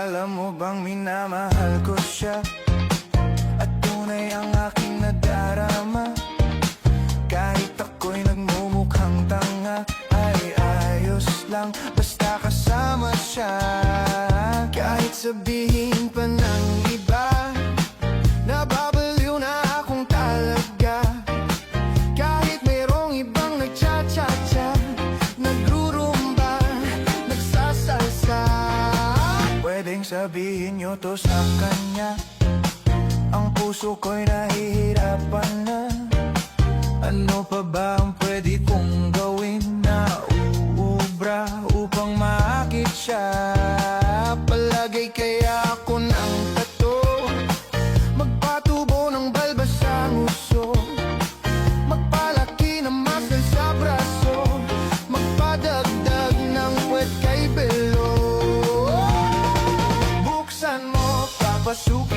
Alam mo bang minamahal ko siya, at tunay ang aking nadarama. Kahit ako'y nagmumukhang tanga, ay ayos lang basta kasama siya. Kahit sabihin pa ng iba, nababaliw na akong talaga. Kahit mayroong ibang nagcha-cha-cha, nagrurumba, nagsasalsa. Pwedeng sabihin nyo to sa kanya, ang puso ko'y nahihirapan na. Ano pa ba ang pwede kong gawin na uubra upang maakit siya? Palagay kaya ako ng tato, magpatubo ng balbas sa nguso, magpalaki ng muscle sa braso, magpadagdag ng puwet kay belo. Buksan mo, papasukin